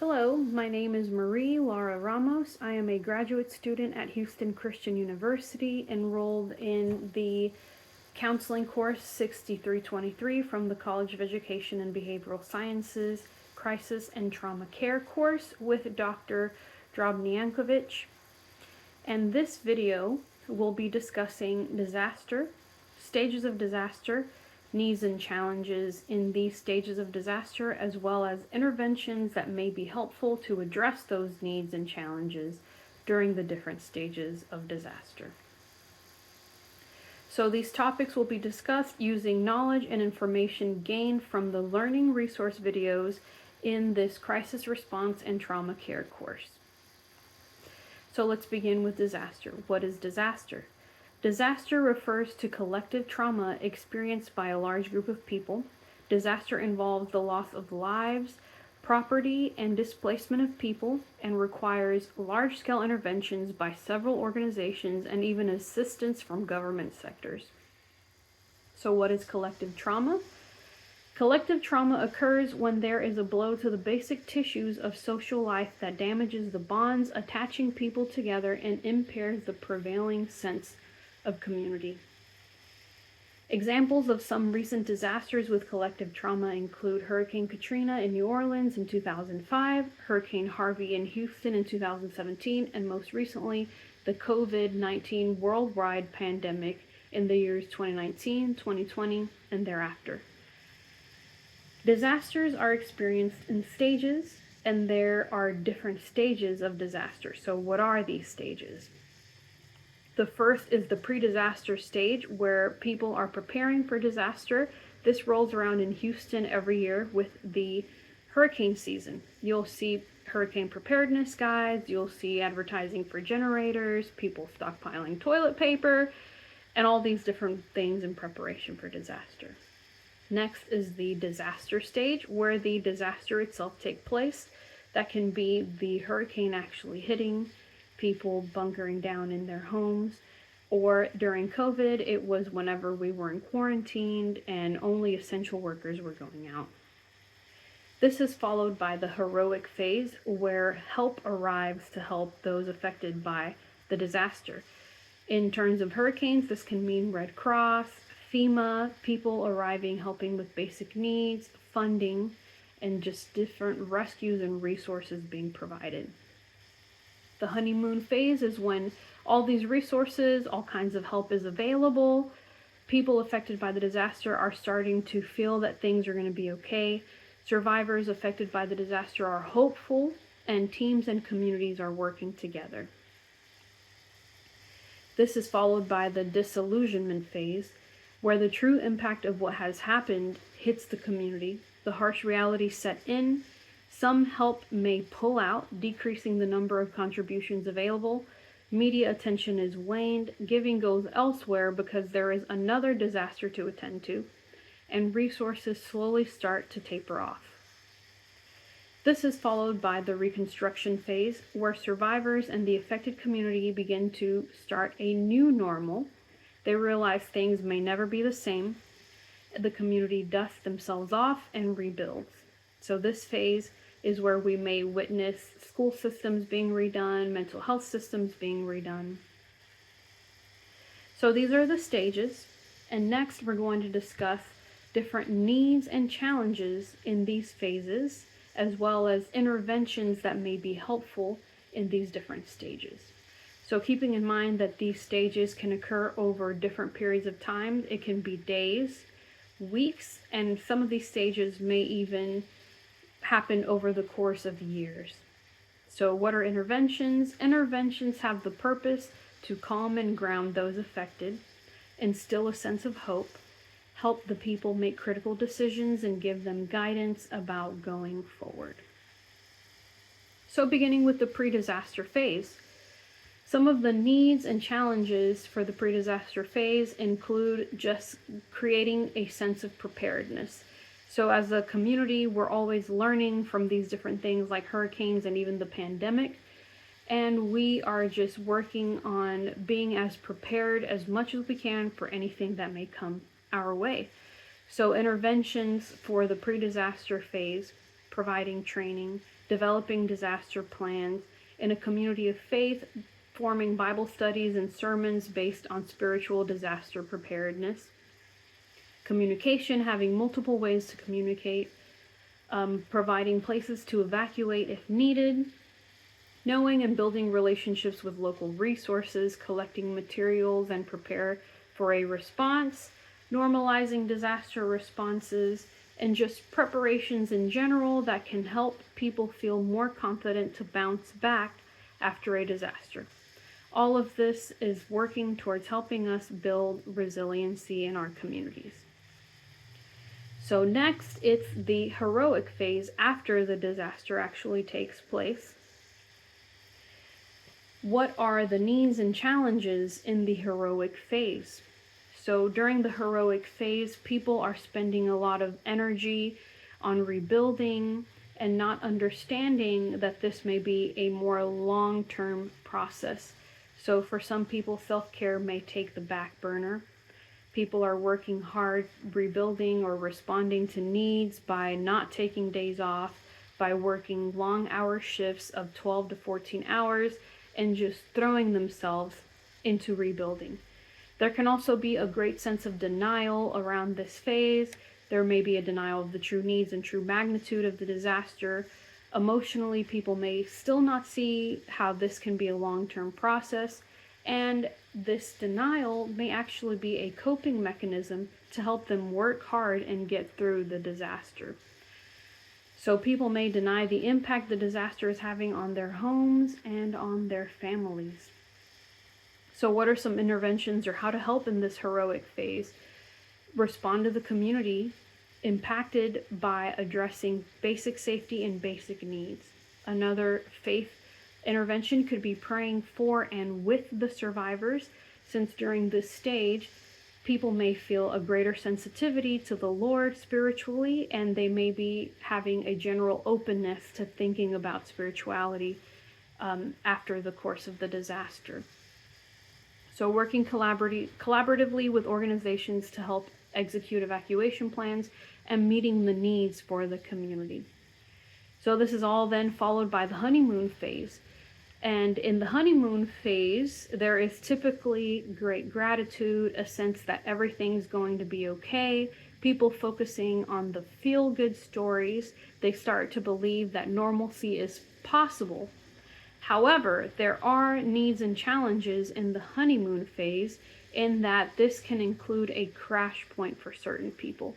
Hello, my name is MLara Ramos. I am a graduate student at Houston Christian University, enrolled in the counseling course 6323 from the College of Education and Behavioral Sciences Crisis and Trauma Care course with Dr. Drobnyankovich. And this video will be discussing disaster, stages of disaster, needs and challenges in these stages of disaster, as well as interventions that may be helpful to address those needs and challenges during the different stages of disaster. So these topics will be discussed using knowledge and information gained from the learning resource videos in this crisis response and trauma care course. So let's begin with disaster. What is disaster? Disaster refers to collective trauma experienced by a large group of people. Disaster involves the loss of lives, property, and displacement of people, and requires large-scale interventions by several organizations and even assistance from government sectors. So what is collective trauma? Collective trauma occurs when there is a blow to the basic tissues of social life that damages the bonds attaching people together and impairs the prevailing sense of community. Examples of some recent disasters with collective trauma include Hurricane Katrina in New Orleans in 2005, Hurricane Harvey in Houston in 2017, and most recently, the COVID-19 worldwide pandemic in the years 2019, 2020, and thereafter. Disasters are experienced in stages, and there are different stages of disaster. So what are these stages? The first is the pre-disaster stage, where people are preparing for disaster. This rolls around in Houston every year with the hurricane season. You'll see hurricane preparedness guides, you'll see advertising for generators, people stockpiling toilet paper, and all these different things in preparation for disaster. Next is the disaster stage, where the disaster itself takes place. That can be the hurricane actually hitting, people bunkering down in their homes, or during COVID, it was whenever we were quarantined and only essential workers were going out. This is followed by the heroic phase, where help arrives to help those affected by the disaster. In terms of hurricanes, this can mean Red Cross, FEMA, people arriving helping with basic needs, funding, and just different rescues and resources being provided. The honeymoon phase is when all these resources, all kinds of help is available. People affected by the disaster are starting to feel that things are going to be okay. Survivors affected by the disaster are hopeful, and teams and communities are working together. This is followed by the disillusionment phase, where the true impact of what has happened hits the community. The harsh reality set in. Some help may pull out, decreasing the number of contributions available. Media attention is waned, giving goes elsewhere because there is another disaster to attend to, and resources slowly start to taper off. This is followed by the reconstruction phase, where survivors and the affected community begin to start a new normal. They realize things may never be the same. The community dusts themselves off and rebuilds. So this phase is where we may witness school systems being redone, mental health systems being redone. So these are the stages, and next we're going to discuss different needs and challenges in these phases, as well as interventions that may be helpful in these different stages. So keeping in mind that these stages can occur over different periods of time, it can be days, weeks, and some of these stages may even happen over the course of years. So what are interventions? Interventions have the purpose to calm and ground those affected, instill a sense of hope, help the people make critical decisions, and give them guidance about going forward. So beginning with the pre-disaster phase, some of the needs and challenges for the pre-disaster phase include just creating a sense of preparedness. So as a community, we're always learning from these different things like hurricanes and even the pandemic. And we are just working on being as prepared as much as we can for anything that may come our way. So interventions for the pre-disaster phase providing training, developing disaster plans, in a community of faith, forming Bible studies and sermons based on spiritual disaster preparedness, communication, having multiple ways to communicate, providing places to evacuate if needed, knowing and building relationships with local resources, collecting materials and prepare for a response, normalizing disaster responses, and just preparations in general that can help people feel more confident to bounce back after a disaster. All of this is working towards helping us build resiliency in our communities. So next, it's the heroic phase after the disaster actually takes place. What are the needs and challenges in the heroic phase? So during the heroic phase, people are spending a lot of energy on rebuilding and not understanding that this may be a more long-term process. So for some people, self-care may take the back burner. People are working hard, rebuilding or responding to needs by not taking days off, by working long hour shifts of 12 to 14 hours, and just throwing themselves into rebuilding. There can also be a great sense of denial around this phase. There may be a denial of the true needs and true magnitude of the disaster. Emotionally, people may still not see how this can be a long-term process, and this denial may actually be a coping mechanism to help them work hard and get through the disaster. So people may deny the impact the disaster is having on their homes and on their families. So what are some interventions or how to help in this heroic phase? Respond to the community impacted by addressing basic safety and basic needs. Another faith intervention could be praying for and with the survivors, since during this stage, people may feel a greater sensitivity to the Lord spiritually, and they may be having a general openness to thinking about spirituality after the course of the disaster. So working collaboratively with organizations to help execute evacuation plans and meeting the needs for the community. So this is all then followed by the honeymoon phase. And in the honeymoon phase, there is typically great gratitude, a sense that everything's going to be okay, people focusing on the feel-good stories. They start to believe that normalcy is possible. However, there are needs and challenges in the honeymoon phase in that this can include a crash point for certain people.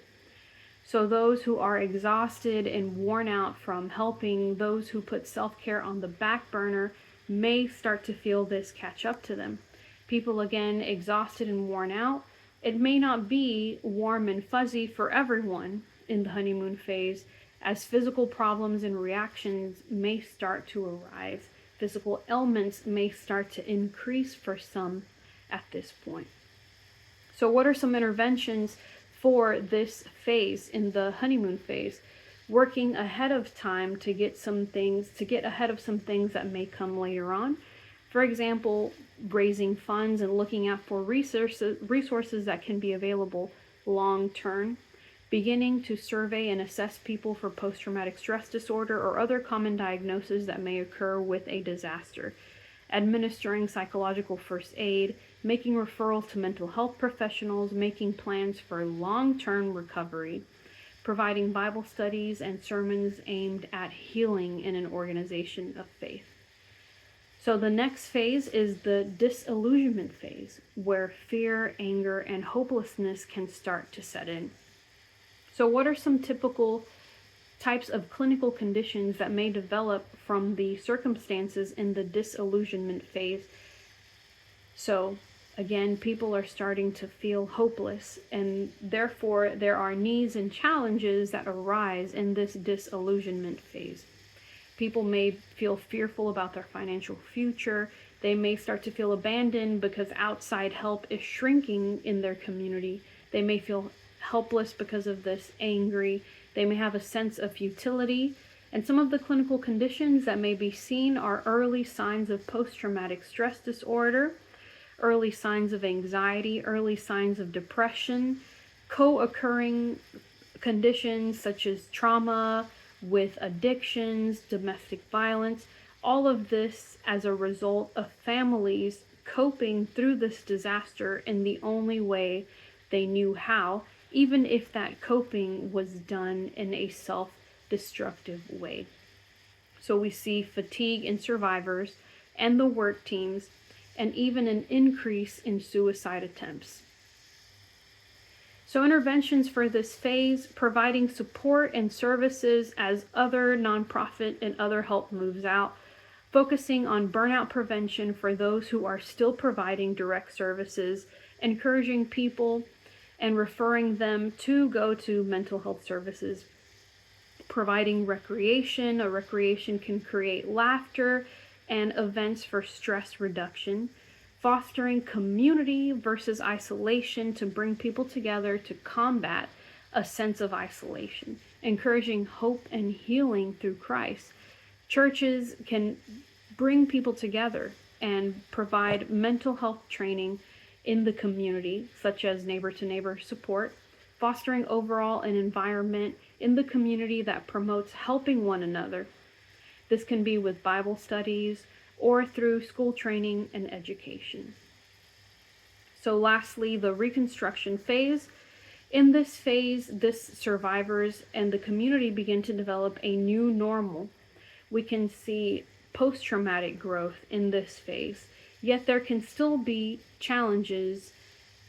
So those who are exhausted and worn out from helping those who put self-care on the back burner may start to feel this catch up to them. People, again, exhausted and worn out. It may not be warm and fuzzy for everyone in the honeymoon phase, as physical problems and reactions may start to arise. Physical ailments may start to increase for some at this point. So what are some interventions for this phase in the honeymoon phase? Working ahead of time to get ahead of some things that may come later on. For example, raising funds and looking out for resources that can be available long term. Beginning to survey and assess people for post-traumatic stress disorder or other common diagnoses that may occur with a disaster. Administering psychological first aid, making referrals to mental health professionals, making plans for long-term recovery, providing Bible studies and sermons aimed at healing in an organization of faith. So the next phase is the disillusionment phase, where fear, anger, and hopelessness can start to set in. So what are some typical types of clinical conditions that may develop from the circumstances in the disillusionment phase? So again, people are starting to feel hopeless, and therefore there are needs and challenges that arise in this disillusionment phase. People may feel fearful about their financial future. They may start to feel abandoned because outside help is shrinking in their community. They may feel helpless because of this, angry. They may have a sense of futility. And some of the clinical conditions that may be seen are early signs of post-traumatic stress disorder, early signs of anxiety, early signs of depression, co-occurring conditions such as trauma, with addictions, domestic violence, all of this as a result of families coping through this disaster in the only way they knew how, even if that coping was done in a self-destructive way. So we see fatigue in survivors and the work teams, and even an increase in suicide attempts. So interventions for this phase, providing support and services as other nonprofit and other help moves out, focusing on burnout prevention for those who are still providing direct services, encouraging people and referring them to go to mental health services, providing recreation. A recreation can create laughter and events for stress reduction, fostering community versus isolation to bring people together to combat a sense of isolation, encouraging hope and healing through Christ. Churches can bring people together and provide mental health training in the community, such as neighbor-to-neighbor support, fostering overall an environment in the community that promotes helping one another. This can be with Bible studies or through school training and education. So lastly, the reconstruction phase. In this phase, survivors and the community begin to develop a new normal. We can see post-traumatic growth in this phase, yet there can still be challenges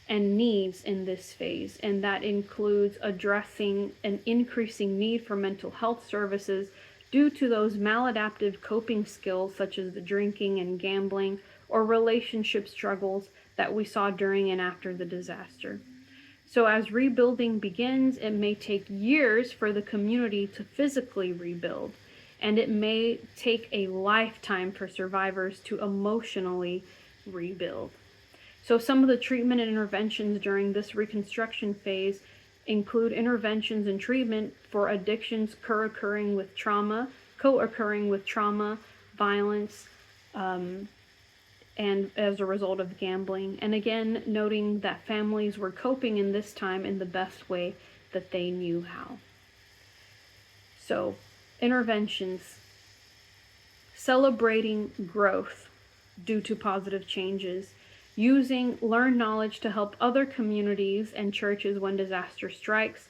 and needs in this phase, and that includes addressing an increasing need for mental health services due to those maladaptive coping skills such as the drinking and gambling or relationship struggles that we saw during and after the disaster. So as rebuilding begins, it may take years for the community to physically rebuild, and it may take a lifetime for survivors to emotionally rebuild. So some of the treatment and interventions during this reconstruction phase include interventions and treatment for addictions co-occurring with trauma, violence, and as a result of gambling. And again, noting that families were coping in this time in the best way that they knew how. So, interventions. Celebrating growth due to positive changes. Using learned knowledge to help other communities and churches when disaster strikes.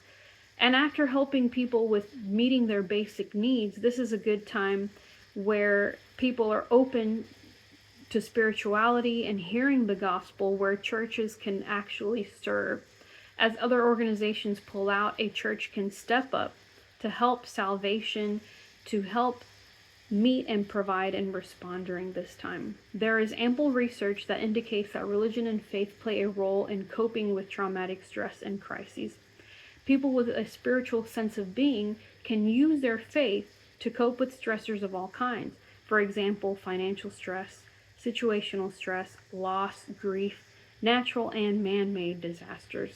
And after helping people with meeting their basic needs, this is a good time where people are open to spirituality and hearing the gospel, where churches can actually serve. As other organizations pull out, a church can step up to help salvation, to help meet and provide and respond during this time. There is ample research that indicates that religion and faith play a role in coping with traumatic stress and crises. People with a spiritual sense of being can use their faith to cope with stressors of all kinds. For example, financial stress, situational stress, loss, grief, natural and man-made disasters.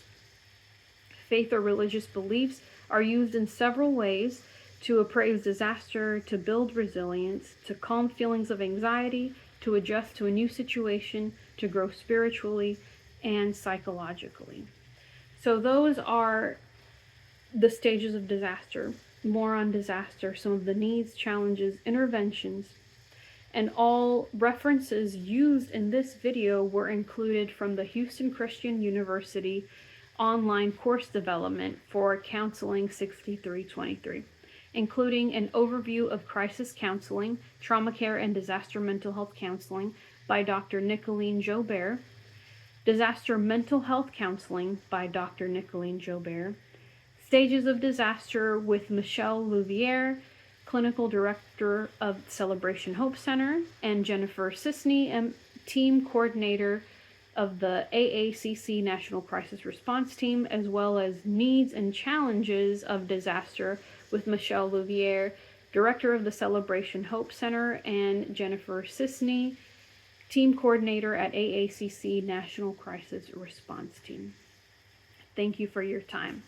Faith or religious beliefs are used in several ways: to appraise disaster, to build resilience, to calm feelings of anxiety, to adjust to a new situation, to grow spiritually and psychologically. So those are the stages of disaster. More on disaster, some of the needs, challenges, interventions, and all references used in this video were included from the Houston Christian University online course development for Counseling 6323. Including an overview of crisis counseling, trauma care, and disaster mental health counseling by Dr. Nicolene Jobert, disaster mental health counseling by Dr. Nicolene Jobert, stages of disaster with Michelle Louviere, clinical director of Celebration Hope Center, and Jennifer Sisney, team coordinator of the AACC National Crisis Response Team, as well as needs and challenges of disaster with Michelle Louviere, director of the Celebration Hope Center, and Jennifer Sisney, team coordinator at AACC National Crisis Response Team. Thank you for your time.